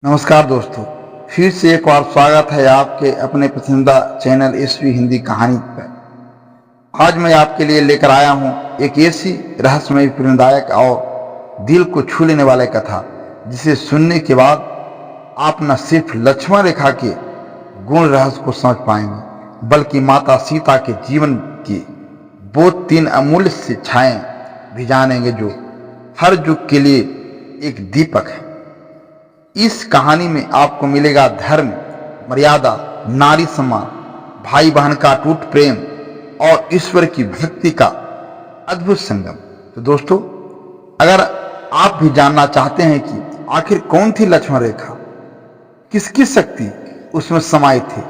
नमस्कार दोस्तों, फिर से एक बार स्वागत है आपके अपने पसंदीदा चैनल एसवी हिंदी कहानी पर। आज मैं आपके लिए लेकर आया हूं एक ऐसी रहस्यमय, प्रेरणादायक और दिल को छू लेने वाली कथा जिसे सुनने के बाद आप न सिर्फ लक्ष्मण रेखा के गुण रहस्य को समझ पाएंगे, बल्कि माता सीता के जीवन की वो 3 अमूल्य शिक्षाएं भी जानेंगे जो हर युग के लिए एक दीपक है। इस कहानी में आपको मिलेगा धर्म, मर्यादा, नारी सम्मान, भाई बहन का अटूट प्रेम और ईश्वर की भक्ति का अद्भुत संगम। तो दोस्तों, अगर आप भी जानना चाहते हैं कि आखिर कौन थी लक्ष्मण रेखा, किसकी शक्ति उसमें समाई थी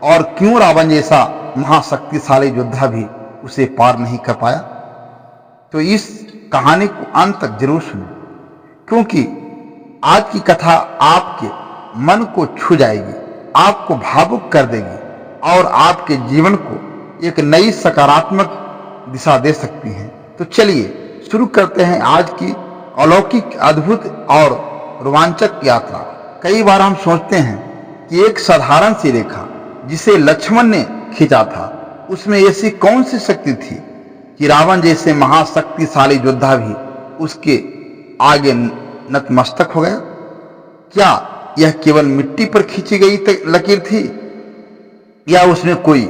और क्यों रावण जैसा महाशक्तिशाली योद्धा भी उसे पार नहीं कर पाया, तो इस कहानी को अंत तक जरूर सुनें, क्योंकि आज की कथा आपके मन को छू जाएगी, आपको भावुक कर देगी और आपके जीवन को एक नई सकारात्मक दिशा दे सकती है। तो चलिए शुरू करते हैं आज की अलौकिक, अद्भुत और रोमांचक यात्रा। कई बार हम सोचते हैं कि एक साधारण सी रेखा जिसे लक्ष्मण ने खींचा था, उसमें ऐसी कौन सी शक्ति थी कि रावण जैसे महाशक्तिशाली योद्धा भी उसके आगे नतमस्तक हो गया। क्या यह केवल मिट्टी पर खींची गई लकीर थी या उसमें कोई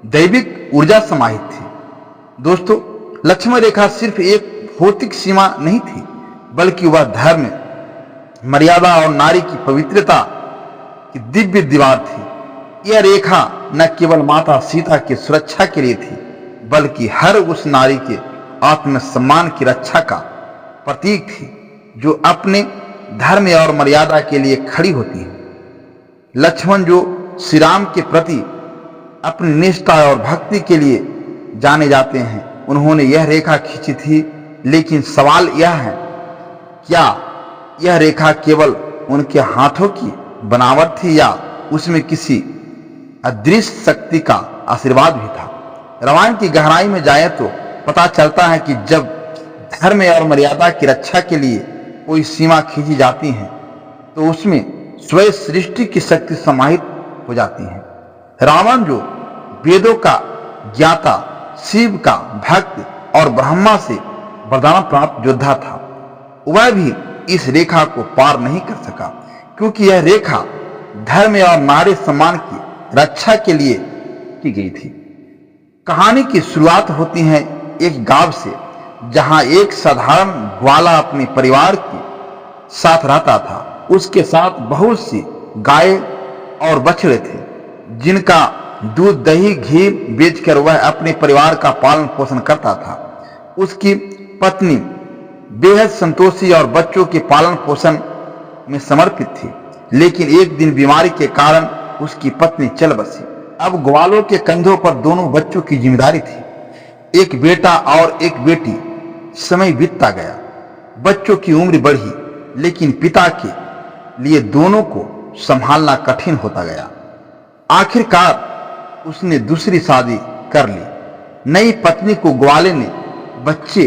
दैविक ऊर्जा समाहित थी? दोस्तों, लक्ष्मण रेखा सिर्फ एक भौतिक सीमा नहीं थी, बल्कि वह धर्म, मर्यादा और नारी की पवित्रता की दिव्य दीवार थी। यह रेखा न केवल माता सीता की सुरक्षा के लिए थी, बल्कि हर उस नारी के आत्मसम्मान की रक्षा का प्रतीक थी जो अपने धर्म और मर्यादा के लिए खड़ी होती है। लक्ष्मण, जो श्री राम के प्रति अपनी निष्ठा और भक्ति के लिए जाने जाते हैं, उन्होंने यह रेखा खींची थी। लेकिन सवाल यह है, क्या यह रेखा केवल उनके हाथों की बनावट थी या उसमें किसी अदृश्य शक्ति का आशीर्वाद भी था? रामायण की गहराई में जाए तो पता चलता है कि जब धर्म और मर्यादा की रक्षा के लिए कोई सीमा खींची जाती है, तो उसमें स्वयं सृष्टि की शक्ति समाहित हो जाती है। रावण, जो वेदों का ज्ञाता, शिव का भक्त और ब्रह्मा से वरदान प्राप्त योद्धा था, वह भी इस रेखा को पार नहीं कर सका, क्योंकि यह रेखा धर्म और नारी सम्मान की रक्षा के लिए की गई थी। कहानी की शुरुआत होती है एक गांव से, जहां एक साधारण ग्वाला अपने परिवार के साथ रहता था। उसके साथ बहुत सी गाय और बछड़े थे, जिनका दूध, दही, घी बेचकर वह अपने परिवार का पालन पोषण करता था। उसकी पत्नी बेहद संतोषी और बच्चों के पालन पोषण में समर्पित थी। लेकिन एक दिन बीमारी के कारण उसकी पत्नी चल बसी। अब ग्वालों के कंधों पर दोनों बच्चों की जिम्मेदारी थी, एक बेटा और एक बेटी। समय बीतता गया, बच्चों की उम्र बढ़ी, लेकिन पिता के लिए दोनों को संभालना कठिन होता गया। आखिरकार उसने दूसरी शादी कर ली। नई पत्नी को ग्वाले ने बच्चे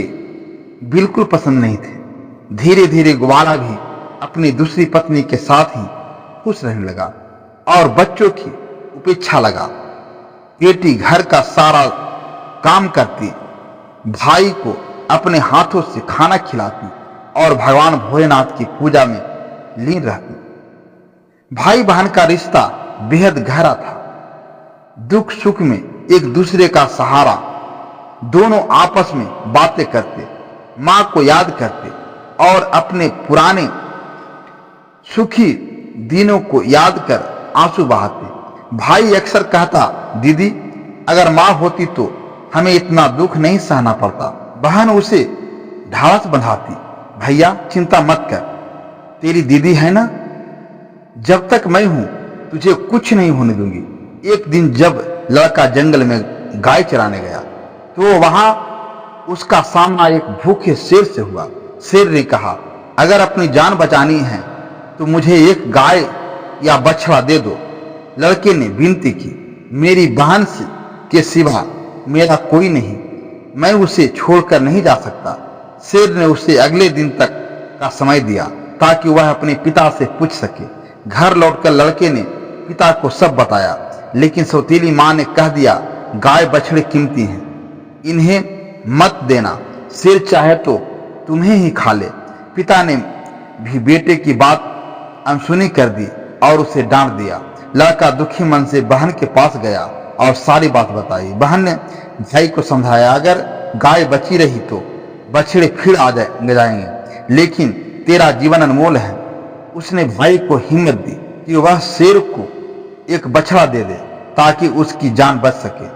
बिल्कुल पसंद नहीं थे। धीरे धीरे ग्वाला भी अपनी दूसरी पत्नी के साथ ही खुश रहने लगा और बच्चों की उपेक्षा लगा। बेटी घर का सारा काम करती, भाई को अपने हाथों से खाना खिलाती और भगवान भोलेनाथ की पूजा में लीन रहती। भाई बहन का रिश्ता बेहद गहरा था। दुख सुख में एक दूसरे का सहारा, दोनों आपस में बातें करते, मां को याद करते और अपने पुराने सुखी दिनों को याद कर आंसू बहाते। भाई अक्सर कहता, दीदी, अगर मां होती तो हमें इतना दुख नहीं सहना पड़ता। बहन उसे ढाढ़स बंधाती, भैया चिंता मत कर, तेरी दीदी है ना, जब तक मैं हूं तुझे कुछ नहीं होने दूंगी। एक दिन जब लड़का जंगल में गाय चराने गया, तो वहां उसका सामना एक भूखे शेर से हुआ। शेर ने कहा, अगर अपनी जान बचानी है तो मुझे एक गाय या बछड़ा दे दो। लड़के ने विनती की, मेरी बहन के सिवा मेरा कोई नहीं, मैं उसे छोड़कर नहीं जा सकता। शेर ने उसे अगले दिन तक का समय दिया। ताकि वह अपने पिता से पूछ सके। घर लौटकर लड़के ने पिता को सब बताया, लेकिन सौतीली माँ ने कह दिया, गाय बछड़े कीमती हैं, इन्हें मत देना, शेर चाहे तो तुम्हें ही खा ले। पिता ने भी बेटे की बात अनसुनी कर दी और उसे डांट दिया। लड़का दुखी मन से बहन के पास गया और सारी बात बताई। बहन ने भाई को समझाया, अगर गाय बची रही तो बछड़े फिर आ जाएंगे, लेकिन तेरा जीवन अनमोल है। उसने भाई को हिम्मत दी कि वह शेर को एक बछड़ा दे दे ताकि उसकी जान बच सके।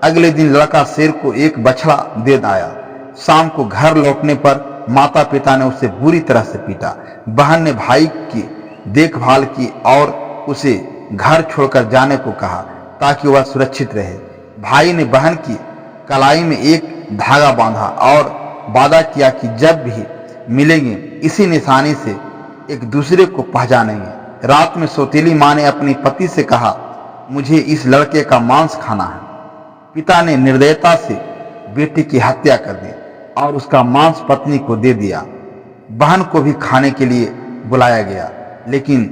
अगले दिन लड़का शेर को एक बछड़ा दे आया। शाम को घर लौटने पर माता पिता ने उसे बुरी तरह से पीटा। बहन ने भाई की देखभाल की और उसे घर छोड़कर जाने को कहा ताकि वह सुरक्षित रहे। भाई ने बहन की कलाई में एक धागा बांधा और वादा किया कि जब भी मिलेंगे इसी निशानी से एक दूसरे को पहचानेंगे। रात में सौतीली माँ ने अपने पति से कहा, मुझे इस लड़के का मांस खाना है। पिता ने निर्दयता से बेटी की हत्या कर दी और उसका मांस पत्नी को दे दिया। बहन को भी खाने के लिए बुलाया गया, लेकिन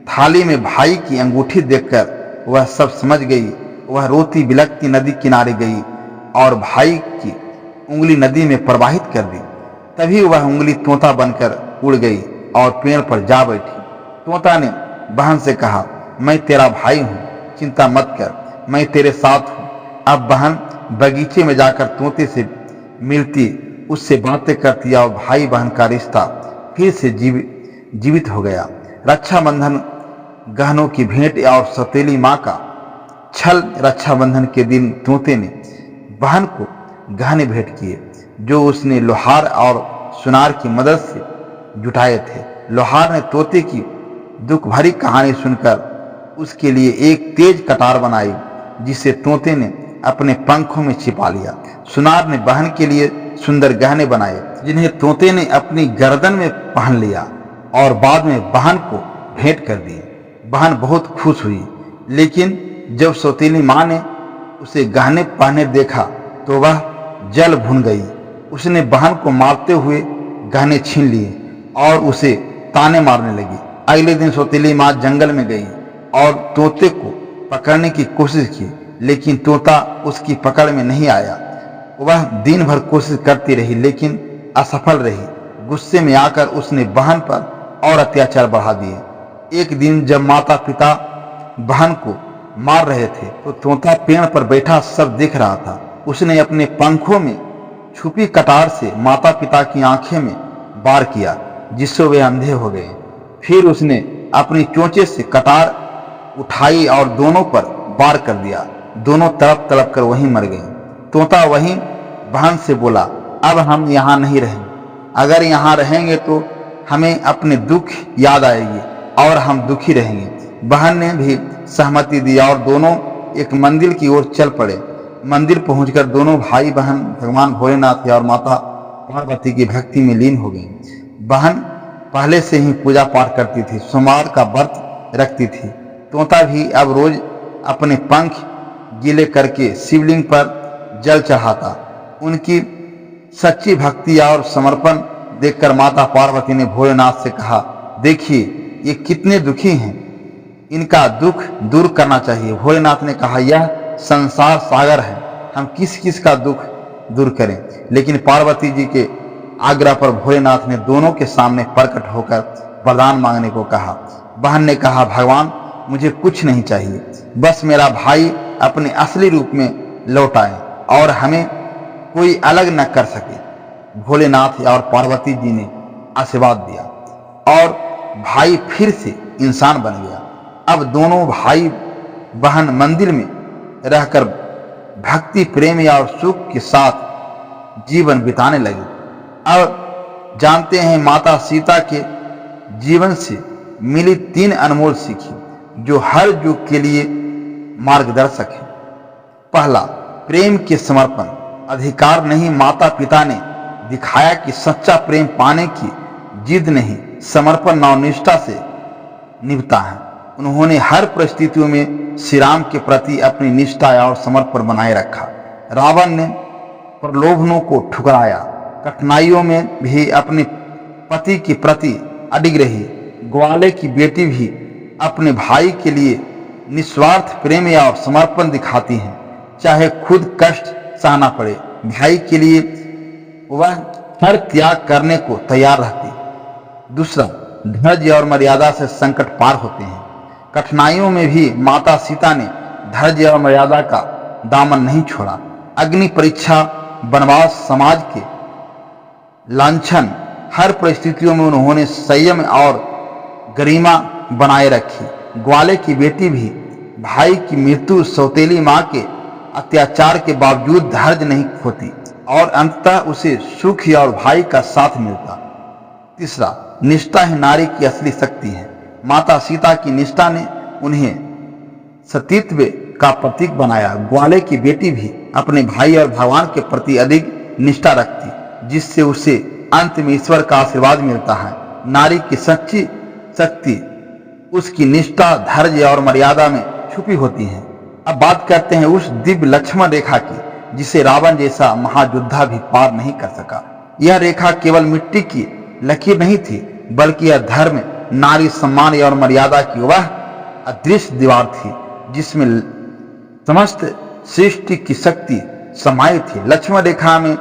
थाली में भाई की अंगूठी देखकर वह सब समझ गई। वह रोती बिलखती नदी किनारे गई और भाई की उंगली नदी में प्रवाहित कर दी। तभी वह उंगली तोता बनकर उड़ गई और पेड़ पर जा बैठी। तोता ने बहन से कहा, मैं तेरा भाई हूँ, चिंता मत कर, मैं तेरे साथ हूँ। अब बहन बगीचे में जाकर तोते से मिलती, उससे बातें करती और भाई बहन का रिश्ता फिर से जीवित हो गया। रक्षाबंधन, गहनों की भेंट और सौतेली माँ का छल। रक्षाबंधन के दिन तोते ने बहन को गहने भेंट किए जो उसने लोहार और सुनार की मदद से जुटाए थे। लोहार ने तोते की दुख भरी कहानी सुनकर उसके लिए एक तेज कटार बनाई, जिसे तोते ने अपने पंखों में छिपा लिया। सुनार ने बहन के लिए सुंदर गहने बनाए, जिन्हें तोते ने अपनी गर्दन में पहन लिया और बाद में बहन को भेंट कर दिए। बहन बहुत खुश हुई, लेकिन जब सौतीली माँ ने उसे गहने पहने देखा तो वह जल भुन गई। उसने बहन को मारते हुए गहने छीन लिए और उसे ताने मारने लगी। अगले दिन सौतीली माँ जंगल में गई और तोते को पकड़ने की कोशिश की, लेकिन तोता उसकी पकड़ में नहीं आया। वह दिन भर कोशिश करती रही, लेकिन असफल रही। गुस्से में आकर उसने बहन पर और अत्याचार बढ़ा दिए। एक दिन जब माता पिता बहन को मार रहे थे तो तोता पेड़ पर बैठा सब देख रहा था। उसने अपने पंखों में छुपी कटार से माता पिता की आंखें में वार किया, जिससे वे अंधे हो गए। फिर उसने अपनी चोंचे से कटार उठाई और दोनों पर वार कर दिया। दोनों तड़प तड़प कर वहीं मर गए। तोता वहीं बहन से बोला, अब हम यहाँ नहीं रहेंगे। अगर यहाँ रहेंगे तो हमें अपने दुख याद आएगी और हम दुखी रहेंगे। बहन ने भी सहमति दी और दोनों एक मंदिर की ओर चल पड़े। मंदिर पहुंचकर दोनों भाई बहन भगवान भोलेनाथ और माता पार्वती की भक्ति में लीन हो गई। बहन पहले से ही पूजा पाठ करती थी, सोमवार का व्रत रखती थी। तोता भी अब रोज अपने पंख गीले करके शिवलिंग पर जल चढ़ाता। उनकी सच्ची भक्ति और समर्पण देखकर माता पार्वती ने भोलेनाथ से कहा, देखिए ये कितने दुखी हैं, इनका दुख दूर करना चाहिए। भोलेनाथ ने कहा, यह संसार सागर है, हम किस किस का दुख दूर करें। लेकिन पार्वती जी के आग्रह पर भोलेनाथ ने दोनों के सामने प्रकट होकर वरदान मांगने को कहा। बहन ने कहा, भगवान मुझे कुछ नहीं चाहिए, बस मेरा भाई अपने असली रूप में लौट आए और हमें कोई अलग न कर सके। भोलेनाथ और पार्वती जी ने आशीर्वाद दिया और भाई फिर से इंसान बन गया। अब दोनों भाई बहन मंदिर में रहकर भक्ति, प्रेम और सुख के साथ जीवन बिताने लगे। अब जानते हैं माता सीता के जीवन से मिली 3 अनमोल सीखें जो हर युग के लिए मार्गदर्शक है। पहला, प्रेम के समर्पण। अधिकार नहीं, माता पिता ने दिखाया कि सच्चा प्रेम पाने की जिद नहीं, समर्पण और निष्ठा से निभता है। उन्होंने हर परिस्थितियों में श्री राम के प्रति अपनी निष्ठा और समर्पण बनाए रखा। रावण ने प्रलोभनों को ठुकराया, कठिनाइयों में भी अपने पति के प्रति अडिग रही ग्वाले की बेटी भी अपने भाई के लिए निस्वार्थ प्रेम और समर्पण दिखाती हैं, चाहे खुद कष्ट सहना पड़े। भाई के लिए वह हर त्याग करने को तैयार रहती। दूसरा, धैर्य और मर्यादा से संकट पार होते हैं। कठिनाइयों में भी माता सीता ने धैर्य और मर्यादा का दामन नहीं छोड़ा। अग्नि परीक्षा, वनवास, समाज के लांछन, हर परिस्थितियों में उन्होंने संयम और गरिमा बनाए रखी। ग्वाले की बेटी भी भाई की मृत्यु, सौतेली मां के अत्याचार के बावजूद धैर्य नहीं खोती और अंततः उसे सुख और भाई का साथ मिलता। तीसरा, निष्ठा ही नारी की असली शक्ति है। माता सीता की निष्ठा ने उन्हें सतीत्व का प्रतीक बनाया। ग्वाले की बेटी भी अपने भाई और भगवान के प्रति अधिक निष्ठा रखती, जिससे उसे अंत में ईश्वर का आशीर्वाद मिलता है। नारी की सच्ची शक्ति उसकी निष्ठा, धैर्य और मर्यादा में छुपी होती है। अब बात करते हैं उस दिव्य लक्ष्मण रेखा की, जिसे रावण जैसा महायोद्धा भी पार नहीं कर सका। यह रेखा केवल मिट्टी की लकीर नहीं थी, बल्कि यह धर्म, नारी सम्मान और मर्यादा की वह अदृश्य दीवार थी, जिसमें समस्त सृष्टि की शक्ति समाहित थी। लक्ष्मण रेखा में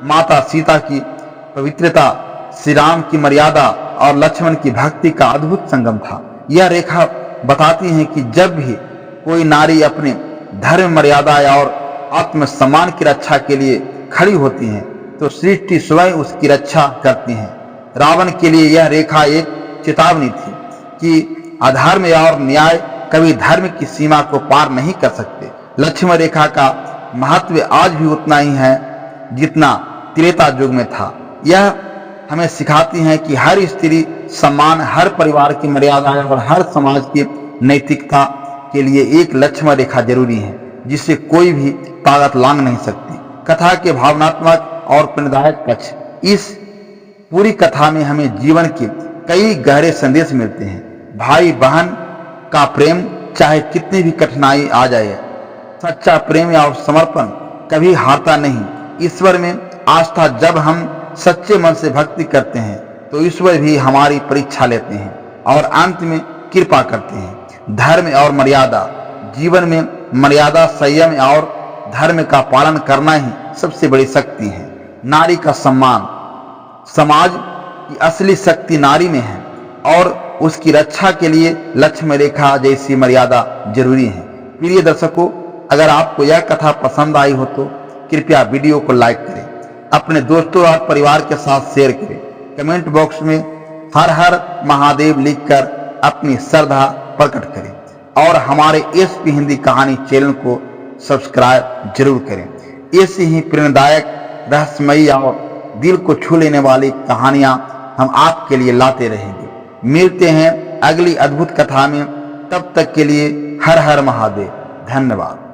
माता सीता की पवित्रता, श्री राम की मर्यादा और लक्ष्मण की भक्ति का अद्भुत संगम था। यह रेखा बताती है कि जब भी कोई नारी अपने धर्म, मर्यादा और आत्म सम्मान की रक्षा के लिए खड़ी होती है, तो सृष्टि स्वयं उसकी रक्षा करती है। रावण के लिए यह रेखा एक चेतावनी थी कि अधर्म और न्याय कभी धर्म की सीमा को पार नहीं कर सकते। लक्ष्मण रेखा का महत्व आज भी उतना ही है जितना त्रेता युग में था। यह हमें सिखाती है कि हर स्त्री सम्मान, हर परिवार की मर्यादा और हर समाज की नैतिकता के लिए एक लक्ष्मण रेखा जरूरी है, जिसे कोई भी ताकत लांघ नहीं सकती। कथा के भावनात्मक और प्रेरणादायक पक्ष। इस पूरी कथा में हमें जीवन के कई गहरे संदेश मिलते हैं। भाई बहन का प्रेम चाहे कितनी भी कठिनाई आ जाए, सच्चा प्रेम और समर्पण कभी हारता नहीं। ईश्वर में आस्था, जब हम सच्चे मन से भक्ति करते हैं तो ईश्वर भी हमारी परीक्षा लेते हैं और अंत में कृपा करते हैं। धर्म और मर्यादा। जीवन में मर्यादा, संयम और धर्म का पालन करना ही सबसे बड़ी शक्ति है। नारी का सम्मान। समाज की असली शक्ति नारी में है और उसकी रक्षा के लिए लक्ष्मण रेखा जैसी मर्यादा जरूरी है। प्रिय दर्शकों, अगर आपको यह कथा पसंद आई हो तो कृपया वीडियो को लाइक करें, अपने दोस्तों और परिवार के साथ शेयर करें। कमेंट बॉक्स में हर हर महादेव लिखकर अपनी श्रद्धा प्रकट करें और हमारे एसपी हिंदी कहानी चैनल को सब्सक्राइब जरूर करें। ऐसी ही प्रेरणादायक, रहस्यमयी और दिल को छू लेने वाली कहानियां हम आपके लिए लाते रहेंगे। मिलते हैं अगली अद्भुत कथा में, तब तक के लिए हर हर महादेव। धन्यवाद।